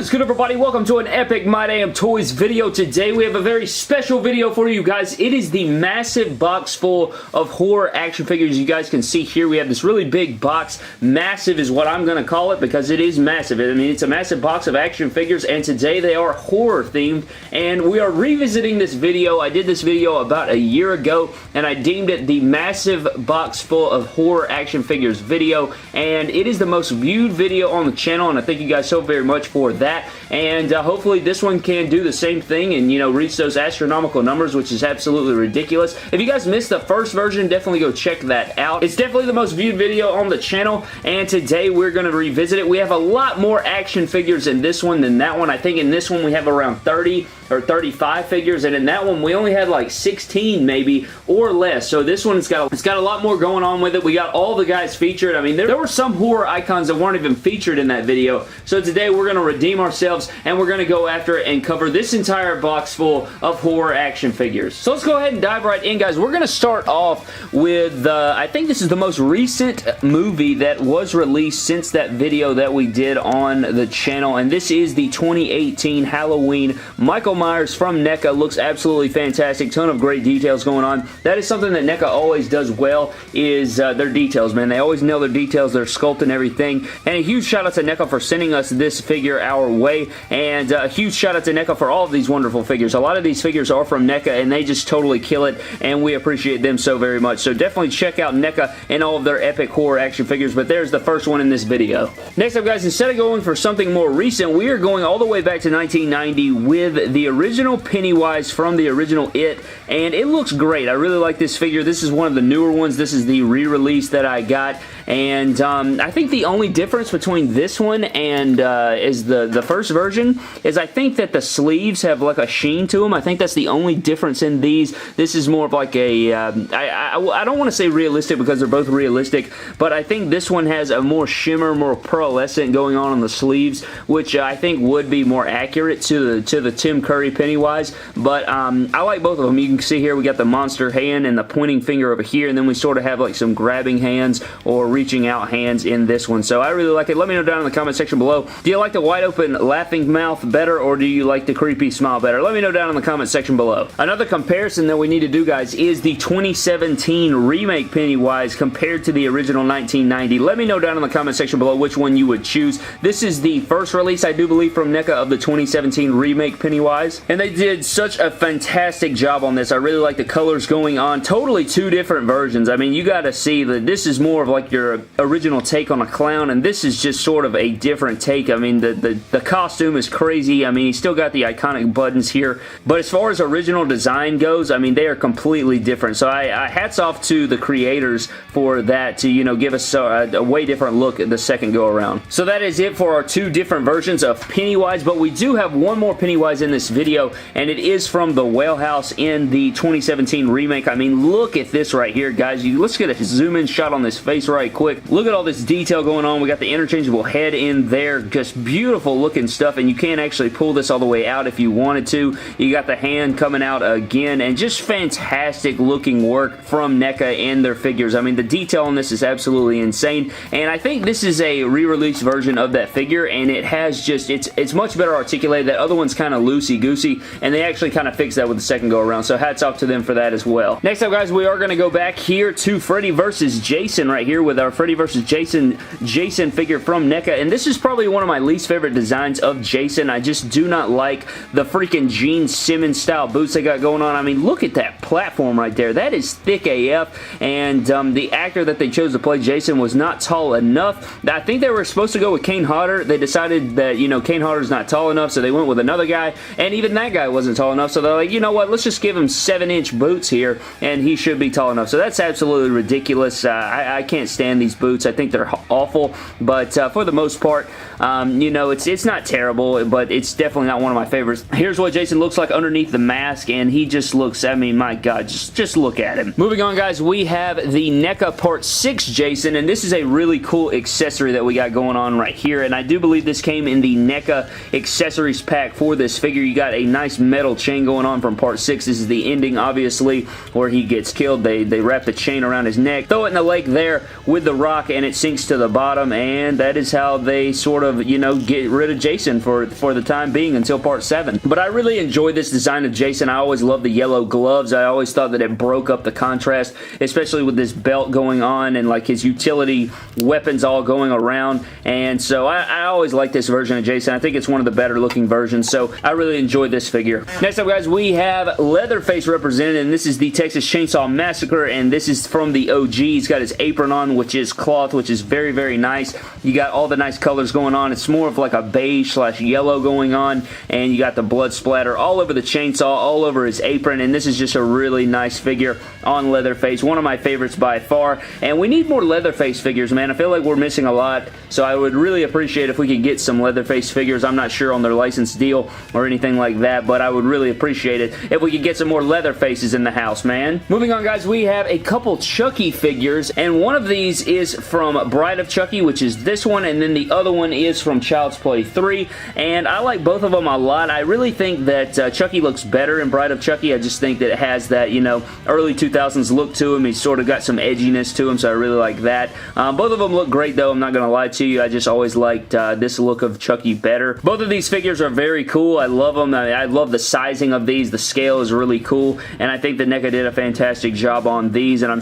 What is good, everybody? Welcome to an epic My Damn Toys video. Today we have a very special video for you guys. It is the massive box full of horror action figures. You guys can see here we have this really big box. Massive is what I'm going to call it because it is massive. I mean, it's a massive box of action figures, and today they are horror themed, and we are revisiting this video. I did this video about a year ago, and I deemed it the massive box full of horror action figures video, and it is the most viewed video on the channel, and I thank you guys so very much for that. And hopefully this one can do the same thing and, you know, reach those astronomical numbers, which is absolutely ridiculous. If you guys missed the first version, definitely go check that out. It's definitely the most viewed video on the channel, and today we're going to revisit it. We have a lot more action figures in this one than that one. I think in this one we have around 30 or 35 figures, and in that one we only had like 16 maybe or less. So this one's got a lot more going on with it. We got all the guys featured. I mean, there were some horror icons that weren't even featured in that video. So today we're going to redeem ourselves, and we're going to go after it and cover this entire box full of horror action figures. So let's go ahead and dive right in, guys. We're going to start off with, I think this is the most recent movie that was released since that video that we did on the channel, and this is the 2018 Halloween Michael Myers from NECA. Looks absolutely fantastic. Ton of great details going on. That is something that NECA always does well, is their details, man. They always nail their details, their sculpt and everything. And a huge shout out to NECA for sending us this figure our way, and a huge shout out to NECA for all of these wonderful figures. A lot of these figures are from NECA, and they just totally kill it, and we appreciate them so very much. So definitely check out NECA and all of their epic horror action figures, but there's the first one in this video. Next up, guys, instead of going for something more recent, we are going all the way back to 1990 with the original Pennywise from the original It, and it looks great. I really like this figure. This is one of the newer ones. This is the re-release that I got, and I think the only difference between this one and is the first version is I think that the sleeves have like a sheen to them. I think that's the only difference in these. This is more of like a I don't want to say realistic because they're both realistic, but I think this one has a more shimmer, more pearlescent going on the sleeves, which I think would be more accurate to the Tim Curry Pennywise. But I like both of them. You can see here we got the monster hand and the pointing finger over here, and then we sort of have like some grabbing hands or reaching out hands in this one. So I really like it. Let me know down in the comment section below. Do you like the wide open laughing mouth better, or do you like the creepy smile better? Let me know down in the comment section below. Another comparison that we need to do, guys, is the 2017 remake Pennywise compared to the original 1990. Let me know down in the comment section below which one you would choose. This is the first release, I do believe, from NECA of the 2017 remake Pennywise, and they did such a fantastic job on this. I really like the colors going on. Totally two different versions. I mean, you got to see that this is more of like your original take on a clown, and this is just sort of a different take. I mean, the costume is crazy. I mean, he's still got the iconic buttons here, but as far as original design goes, I mean, they are completely different. So I hats off to the creators for that, to, you know, give us a way different look the second go around. So that is it for our two different versions of Pennywise, but we do have one more Pennywise in this video, and it is from the Well House in the 2017 remake. I mean, look at this right here, guys. Let's get a zoom in shot on this face right quick. Look at all this detail going on. We got the interchangeable head in there. Just beautiful looking stuff, and you can actually pull this all the way out if you wanted to. You got the hand coming out again, and just fantastic looking work from NECA and their figures. I mean, the detail on this is absolutely insane, and I think this is a re-release version of that figure, and it has just, it's much better articulated. That other one's kind of loosey-goosey, and they actually kind of fixed that with the second go around, so hats off to them for that as well. Next up, guys, we are going to go back here to Freddy vs. Jason right here with our Freddy vs. Jason figure from NECA, and this is probably one of my least favorite designs of Jason. I just do not like the freaking Gene Simmons style boots they got going on. I mean, look at that platform right there. That is thick AF, and the actor that they chose to play Jason was not tall enough. I think they were supposed to go with Kane Hodder. They decided that, you know, Kane Hodder's not tall enough, so they went with another guy, and even that guy wasn't tall enough, so they're like, you know what, let's just give him 7-inch boots here, and he should be tall enough. So that's absolutely ridiculous. I can't stand these boots. I think they're awful, but for the most part, you know, it's not terrible, but it's definitely not one of my favorites. Here's what Jason looks like underneath the mask, and he just looks, I mean, my God, just look at him. Moving on, guys, we have the NECA Part 6 Jason, and this is a really cool accessory that we got going on right here, and I do believe this came in the NECA accessories pack for this figure. You got a nice metal chain going on from part 6. This is the ending, obviously, where he gets killed. They wrap the chain around his neck, throw it in the lake there with the rock, and it sinks to the bottom, and that is how they sort of, you know, get rid of Jason for the time being until part 7. But I really enjoyed this design of Jason. I always loved the yellow gloves. I always thought that it broke up the contrast, especially with this belt going on and like his utility weapons all going around, and so I always like this version of Jason. I think it's one of the better looking versions, so I really enjoyed this figure. Next up, guys, we have Leatherface represented, and this is the Texas Chainsaw Massacre, and this is from the OG. He's got his apron on, which is cloth, which is very, very nice. You got all the nice colors going on. It's more of like a beige / yellow going on, and you got the blood splatter all over the chainsaw, all over his apron, and this is just a really nice figure on Leatherface. One of my favorites by far, and we need more Leatherface figures, man. I feel like we're missing a lot, so I would really appreciate if we could get some Leatherface figures. I'm not sure on their license deal or anything like that, but I would really appreciate it if we could get some more Leatherfaces in the house, man. Moving on, guys, we have a couple Chucky figures, and one of these is from Bride of Chucky, which is this one, and then the other one is from Child's Play 3, and I like both of them a lot. I really think that Chucky looks better in Bride of Chucky. I just think that it has that, you know, early 2000s look to him. He's sort of got some edginess to him, so I really like that. Both of them look great, though. I'm not going to lie to you. I just always liked this look of Chucky better. Both of these figures are very cool. I love them. I love the sizing of these. The scale is really cool, and I think that NECA did a fantastic job on these, and I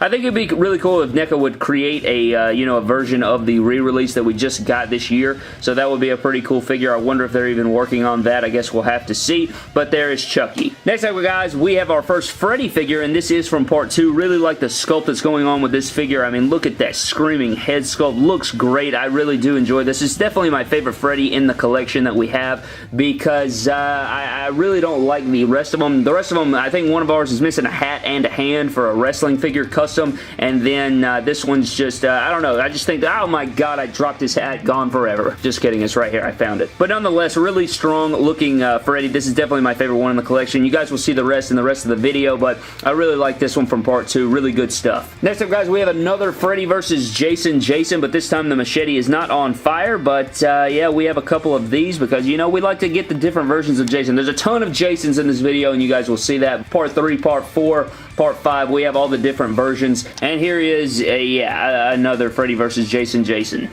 think it'd be really cool if NECA would create a, you know, a version of the re-release that we just got this year, so that would be a pretty cool figure. I wonder if they're even working on that. I guess we'll have to see, but there is Chucky. Next up, guys, we have our first Freddy figure, and this is from part 2. Really like the sculpt that's going on with this figure. I mean, look at that screaming head sculpt. Looks great. I really do enjoy this. It's definitely my favorite Freddy in the collection that we have, because I really don't like the rest of them. The rest of them, I think one of ours is missing a hat and a hand for a wrestling figure custom, and then this one's just, I don't know, I just think that, oh my god, I dropped his hat, gone forever. Just kidding, it's right here, I found it. But nonetheless, really strong looking Freddy. This is definitely my favorite one in the collection. You guys will see the rest in the rest of the video, but I really like this one from part 2. Really good stuff. Next up, guys, we have another Freddy versus Jason, but this time the machete is not on fire, but yeah, we have a couple of these because, you know, we like to get the different versions of Jason. There's a ton of Jasons in this video, and you guys will see that. Part 3, Part 4, Part 5, we have all the different versions, and here is another Freddy versus Jason.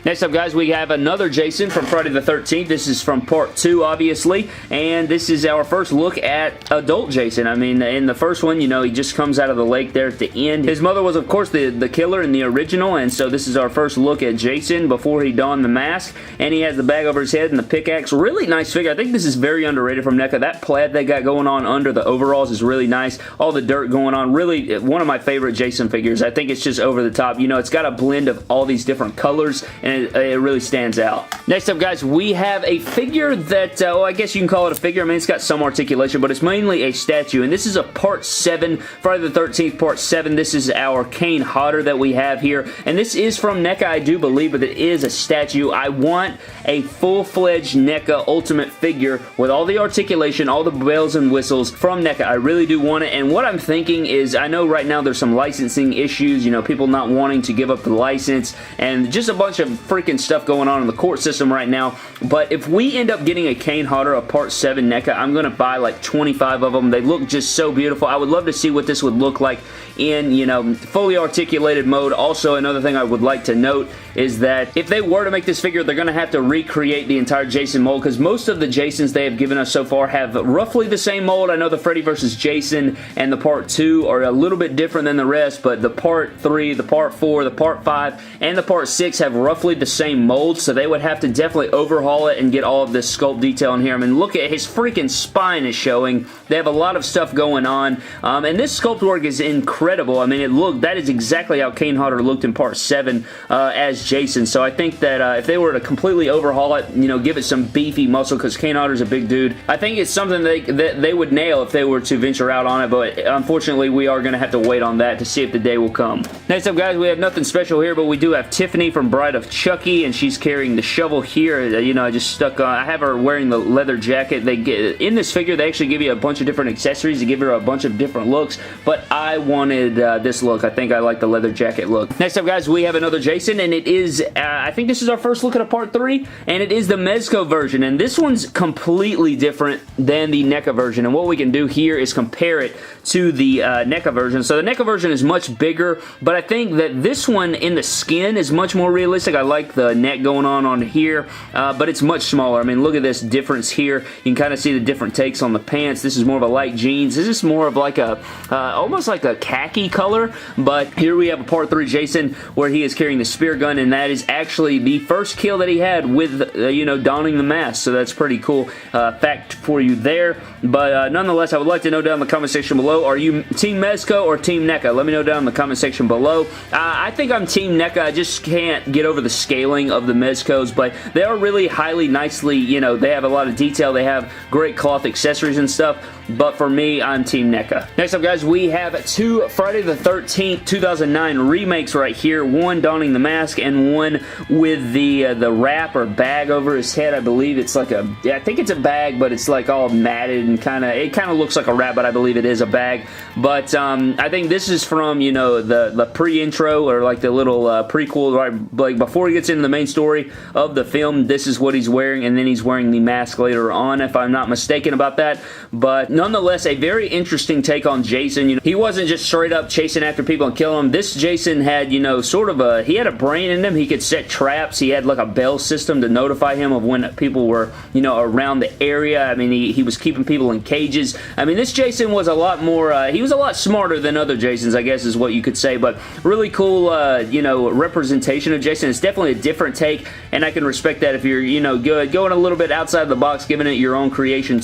Next up, guys, we have another Jason from Friday the 13th. This is from Part 2, obviously, and this is our first look at adult Jason. I mean, in the first one, you know, he just comes out of the lake there at the end. His mother was, of course, the killer in the original, and so this is our first look at Jason before he donned the mask, and he has the bag over his head and the pickaxe. Really nice figure. I think this is very underrated from NECA. That plaid they got going on under the overalls is really nice. All the dirt going on. Really one of my favorite Jason figures. I think it's just over the top. You know, it's got a blend of all these different colors, and it really stands out. Next up, guys, we have a figure that, well, I guess you can call it a figure. I mean, it's got some articulation, but it's mainly a statue, and this is a Part 7, Friday the 13th, Part 7. This is our Kane Hodder that we have here, and this is from NECA, I do believe, but it is a statue. I want a full-fledged NECA Ultimate figure with all the articulation, all the bells and whistles from NECA. I really do want it, and what I'm thinking is, I know right now there's some licensing issues, you know, people not wanting to give up the license, and just a bunch of freaking stuff going on in the court system right now, but if we end up getting a Kane Hodder, a Part 7 NECA, I'm going to buy like 25 of them. They look just so beautiful. I would love to see what this would look like in, you know, fully articulated mode. Also, another thing I would like to note is that if they were to make this figure, they're going to have to recreate the entire Jason mold, because most of the Jasons they have given us so far have roughly the same mold. I know the Freddy vs. Jason and the Part 2 are a little bit different than the rest, but the Part 3, the Part 4, the Part 5, and the Part 6 have roughly the same mold, so they would have to definitely overhaul it and get all of this sculpt detail in here. I mean, look at his freaking spine is showing. They have a lot of stuff going on, and this sculpt work is incredible. I mean, that is exactly how Kane Hodder looked in Part 7 as Jason, so I think that if they were to completely overhaul it, you know, give it some beefy muscle, because Kane Hodder's a big dude, I think it's something that they would nail if they were to venture out on it, but unfortunately, we are going to have to wait on that to see if the day will come. Next up, guys, we have nothing special here, but we do have Tiffany from Bride of Chucky, and she's carrying the shovel here. You know, I just stuck on, I have her wearing the leather jacket. They get in this figure, they actually give you a bunch of different accessories to give her a bunch of different looks, but I wanted this look. I think I like the leather jacket look. Next up, guys, we have another Jason, and it it is, I think this is our first look at a part 3, and it is the Mezco version, and this one's completely different than the NECA version, and what we can do here is compare it to the NECA version. So the NECA version is much bigger, but I think that this one in the skin is much more realistic. I like the neck going on here, but it's much smaller. I mean, look at this difference here. You can kind of see the different takes on the pants. This is more of a light jeans. This is more of like a, almost like a khaki color, but here we have a part 3 Jason where he is carrying the spear gun, and that is actually the first kill that he had with, you know, donning the mask, so that's pretty cool fact for you there. But nonetheless, I would like to know down in the comment section below, are you Team Mezco or Team NECA? Let me know down in the comment section below. I think I'm Team NECA. I just can't get over the scaling of the Mezcos, but they are really highly, nicely, you know, they have a lot of detail. They have great cloth accessories and stuff, but for me, I'm Team NECA. Next up, guys, we have 2 Friday the 13th, 2009 remakes right here. One donning the mask and one with the wrap or bag over his head. I believe it's like a, yeah, I think it's a bag, but it's like all matted and it kind of looks like a wrap, but I believe it is a bag. But I think this is from, you know, the pre-intro or like the little prequel, right? Like before he gets into the main story of the film, this is what he's wearing, and then he's wearing the mask later on, if I'm not mistaken about that. But nonetheless, a very interesting take on Jason. You know, he wasn't just straight up chasing after people and killing them. This Jason had, you know, sort of he had a brain in him. He could set traps. He had like a bell system to notify him of when people were, you know, around the area. I mean, he was keeping people in cages. I mean, this Jason was a lot more, he was a lot smarter than other Jasons, I guess is what you could say, but really cool, you know, representation of Jason. It's definitely a different take, and I can respect that if you're, you know, good, going a little bit outside the box, giving it your own creative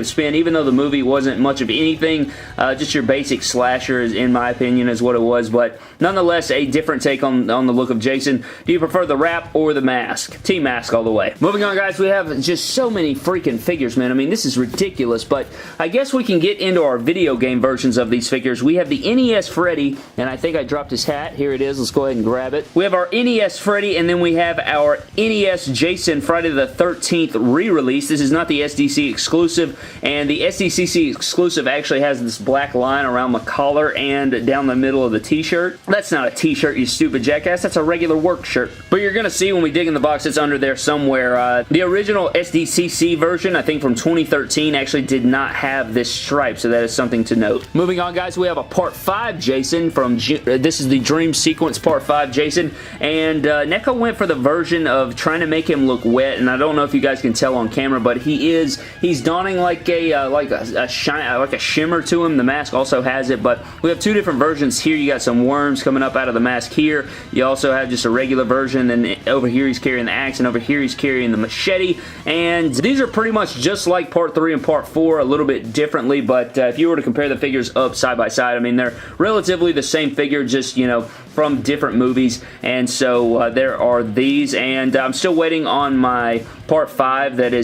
spin, even though the movie wasn't much of anything, just your basic slasher, in my opinion, is what it was, but nonetheless, a different take on the look of Jason. Do you prefer the wrap or the mask? Team Mask all the way. Moving on, guys, we have just so many freaking figures, man. I mean, this is ridiculous, but I guess we can get into our video game versions of these figures. We have the NES Freddy, and I think I dropped his hat. Here it is. Let's go ahead and grab it. We have our NES Freddy, and then we have our NES Jason Friday the 13th re-release. This is not the SDC exclusive, and the SDCC exclusive actually has this black line around the collar and down the middle of the t-shirt. That's not a t-shirt, you stupid jackass. That's a regular work shirt. But you're going to see when we dig in the box, it's under there somewhere. The original SDCC version, I think from 2013, actually did not have this stripe, so that is something to note. Moving on, guys, we have a Part 5 Jason from, this is the Dream Sequence Part 5 Jason, and NECA went for the version of trying to make him look wet, and I don't know if you guys can tell on camera, but he's donning like a shimmer to him. The mask also has it, but we have 2 different versions here. You got some worms coming up out of the mask here. You also have just a regular version, and over here he's carrying the axe, and over here he's carrying the machete, and these are pretty much just like Part 3 and Part 4, a little bit differently, but if you were to compare the figures up side by side, I mean, they're relatively the same figure, just, you know, from different movies, and so there are these, and I'm still waiting on my Part 5 that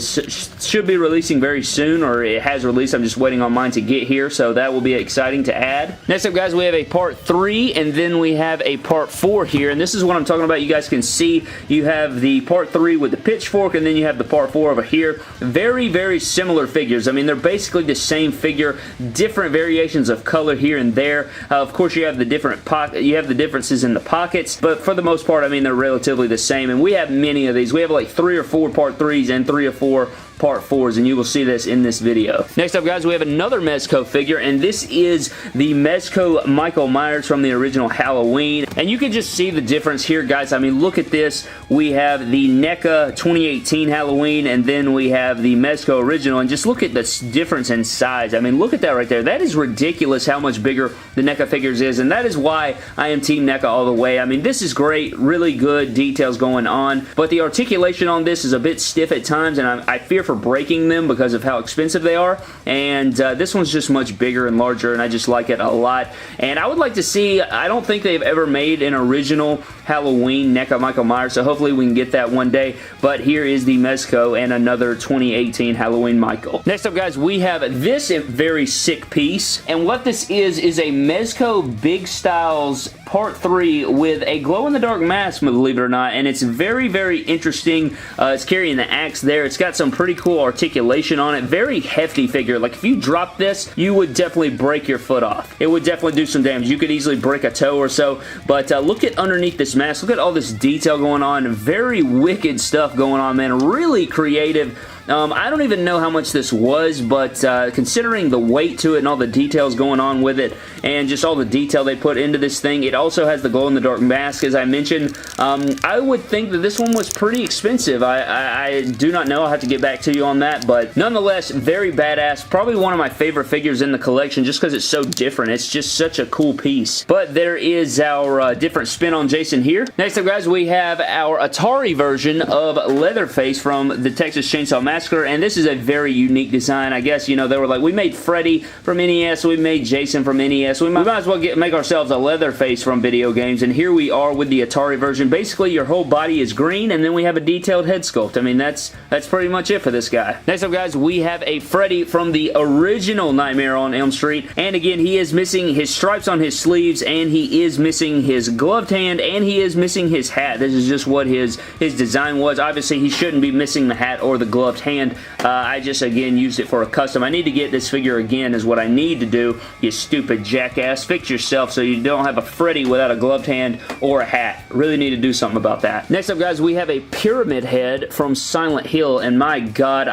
should be releasing very soon, or it has released. I'm just waiting on mine to get here, so that will be exciting to add. Next up, guys, we have a Part 3, and then we have a Part 4 here, and this is what I'm talking about. You guys can see you have the Part 3 with the pitchfork, and then you have the Part 4 over here. Very, very similar figures. I mean, they're basically the same figure, different variations of color here and there. Of course, you have the differences in the pockets, but for the most part, I mean, they're relatively the same, and we have many of these. We have like 3 or 4 Part 3s and 3 or 4 Part 4s, and you will see this in this video. Next up, guys, we have another Mezco figure, and this is the Mezco Michael Myers from the original Halloween, and you can just see the difference here, guys. I mean, look at this. We have the NECA 2018 Halloween, and then we have the Mezco original, and just look at the difference in size. I mean, look at that right there. That is ridiculous how much bigger the NECA figures is, and that is why I am Team NECA all the way. I mean, this is great, really good details going on, but the articulation on this is a bit stiff at times, and I fear for breaking them because of how expensive they are, and this one's just much bigger and larger, and I just like it a lot. And I would like to see, I don't think they've ever made an original Halloween NECA Michael Myers, so hopefully we can get that one day, but here is the Mezco and another 2018 Halloween Michael. Next up, guys, we have this very sick piece, and what this is a Mezco Big Styles part 3 with a glow-in-the-dark mask, believe it or not, and it's very, very interesting. It's carrying the axe there. It's got some pretty cool articulation on it. Very hefty figure. Like, if you drop this, you would definitely break your foot off. It would definitely do some damage. You could easily break a toe or so, but look at underneath this mask. Look at all this detail going on. Very wicked stuff going on, man. Really creative. I don't even know how much this was, but considering the weight to it and all the details going on with it and just all the detail they put into this thing, it also has the glow-in-the-dark mask, as I mentioned. I would think that this one was pretty expensive. I do not know. I'll have to get back to you on that, but nonetheless, very badass. Probably one of my favorite figures in the collection just because it's so different. It's just such a cool piece. But there is our different spin on Jason here. Next up, guys, we have our Atari version of Leatherface from the Texas Chainsaw Massacre, and this is a very unique design. I guess, you know, they were like, we made Freddy from NES, we made Jason from NES, we might as well make ourselves a Leatherface from video games, and here we are with the Atari version. Basically, your whole body is green, and then we have a detailed head sculpt. I mean, that's pretty much it for this guy. Next up, guys, we have a Freddy from the original Nightmare on Elm Street, and again, he is missing his stripes on his sleeves, and he is missing his gloved hand, and he is missing his hat. This is just what his design was. Obviously, he shouldn't be missing the hat or the gloved hand. I just, again, used it for a custom. I need to get this figure again is what I need to do, you stupid jackass. Fix yourself so you don't have a Freddy without a gloved hand or a hat. Really need to do something about that. Next up, guys, we have a Pyramid Head from Silent Hill, and my God,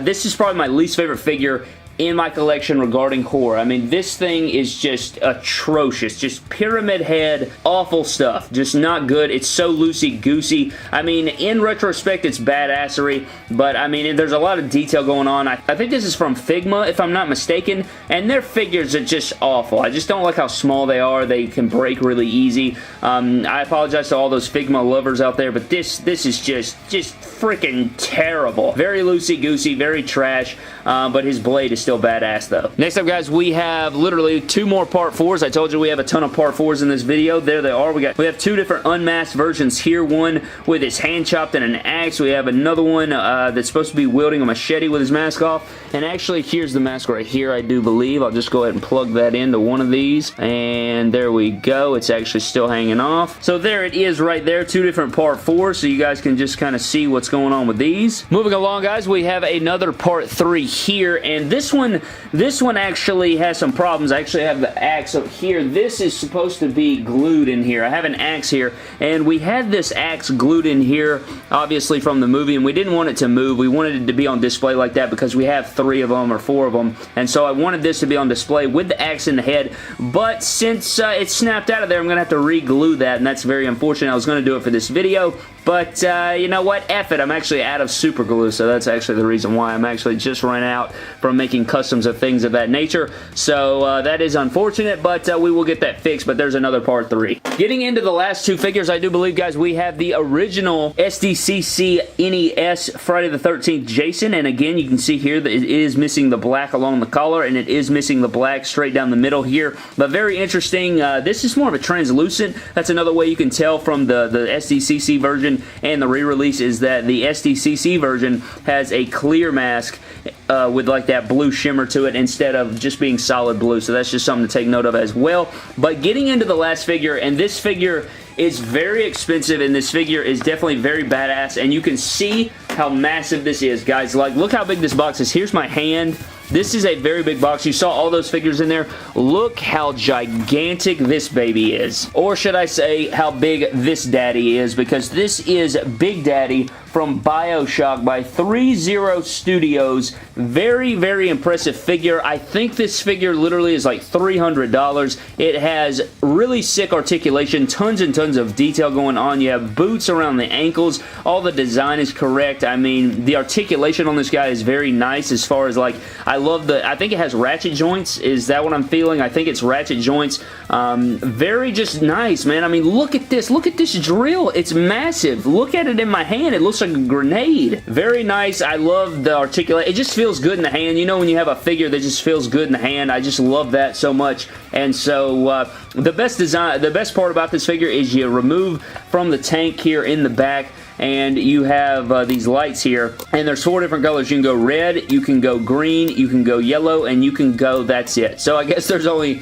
this is probably my least favorite figure in my collection regarding horror. I mean, this thing is just atrocious. Just Pyramid Head, awful stuff. Just not good. It's so loosey-goosey. I mean, in retrospect, it's badassery, but I mean, there's a lot of detail going on. I think this is from Figma, if I'm not mistaken, and their figures are just awful. I just don't like how small they are. They can break really easy. I apologize to all those Figma lovers out there, but this is just freaking terrible. Very loosey-goosey, very trash, but his blade is still badass though. Next up, guys, we have literally 2 more Part 4s. I told you we have a ton of Part 4s in this video. There they are. We have 2 different unmasked versions here. One with his hand chopped and an axe. We have another one that's supposed to be wielding a machete with his mask off. And actually, here's the mask right here, I do believe. I'll just go ahead and plug that into one of these. And there we go. It's actually still hanging off. So there it is right there. 2 different Part 4s, so you guys can just kind of see what's going on with these. Moving along, guys, we have another Part 3 here. And this one actually has some problems. I actually have the axe up here. This is supposed to be glued in here. I have an axe here, and we had this axe glued in here, obviously from the movie, and we didn't want it to move. We wanted it to be on display like that because we have 3 of them or 4 of them, and so I wanted this to be on display with the axe in the head, but since it snapped out of there, I'm going to have to re-glue that, and that's very unfortunate. I was going to do it for this video, but you know what? F it. I'm actually out of super glue, so that's actually the reason why. I'm actually just run out from making customs of things of that nature, so that is unfortunate, but we will get that fixed, but there's another Part 3. Getting into the last 2 figures, I do believe, guys, we have the original SDCC NES Friday the 13th Jason, and again, you can see here that it is missing the black along the collar, and it is missing the black straight down the middle here, but very interesting. This is more of a translucent. That's another way you can tell from the SDCC version and the re-release is that the SDCC version has a clear mask with like that blue shimmer to it instead of just being solid blue, so that's just something to take note of as well. But getting into the last figure, and this figure is very expensive, and this figure is definitely very badass, and you can see how massive this is, guys. Like, look how big this box is. Here's my hand. This is a very big box. You saw all those figures in there. Look how gigantic this baby is. Or should I say how big this daddy is, because this is Big Daddy from BioShock by 30 Studios. Very, very impressive figure. I think this figure literally is like $300. It has really sick articulation, tons and tons of detail going on. You have boots around the ankles. All the design is correct. I mean, the articulation on this guy is very nice as far as like, I think it has ratchet joints. Is that what I'm feeling? I think it's ratchet joints. Very just nice, man. I mean, look at this. Look at this drill. It's massive. Look at it in my hand. It looks like a grenade. Very nice. I love the articulation. It just feels good in the hand. You know when you have a figure that just feels good in the hand? I just love that so much. And so the best part about this figure is you remove from the tank here in the back, and you have these lights here, and there's 4 different colors. You can go red, you can go green, you can go yellow, and you can go, that's it. So I guess there's only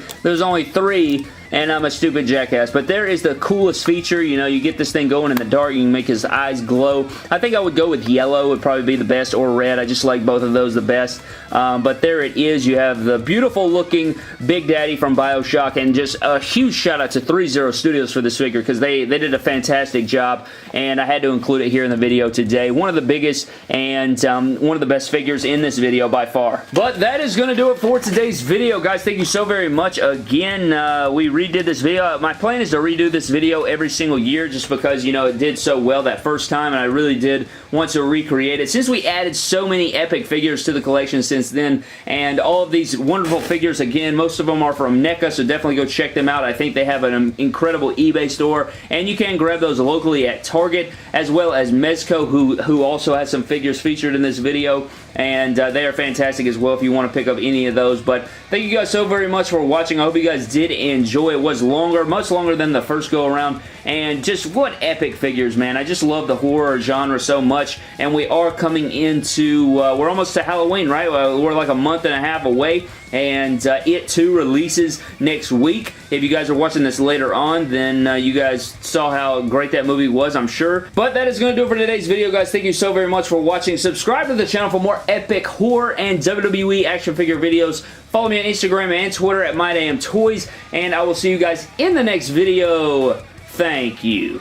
3, and I'm a stupid jackass. But there is the coolest feature. You know, you get this thing going in the dark. You can make his eyes glow. I think I would go with yellow would probably be the best, or red. I just like both of those the best. But there it is. You have the beautiful looking Big Daddy from BioShock, and just a huge shout out to 30 Studios for this figure, because they did a fantastic job, and I had to include it here in the video today. One of the biggest and one of the best figures in this video by far. But that is going to do it for today's video, guys. Thank you so very much. Again, we redid this video. My plan is to redo this video every single year, just because, you know, it did so well that first time, and I really did want to recreate it. Since we added so many epic figures to the collection since then, and all of these wonderful figures, again, most of them are from NECA, so definitely go check them out. I think they have an incredible eBay store, and you can grab those locally at Target, as well as Mezco, who also has some figures featured in this video, and they are fantastic as well if you want to pick up any of those. But thank you guys so very much for watching. I hope you guys did enjoy. It was longer, much longer than the first go around, and just what epic figures, man. I just love the horror genre so much, and we are coming into, we're almost to Halloween, right? We're like a month and a half away, and It 2 releases next week. If you guys are watching this later on, then you guys saw how great that movie was, I'm sure. But that is going to do it for today's video, guys. Thank you so very much for watching. Subscribe to the channel for more epic horror and WWE action figure videos. Follow me on Instagram and Twitter at MyDamnToys, and I will see you guys in the next video. Thank you.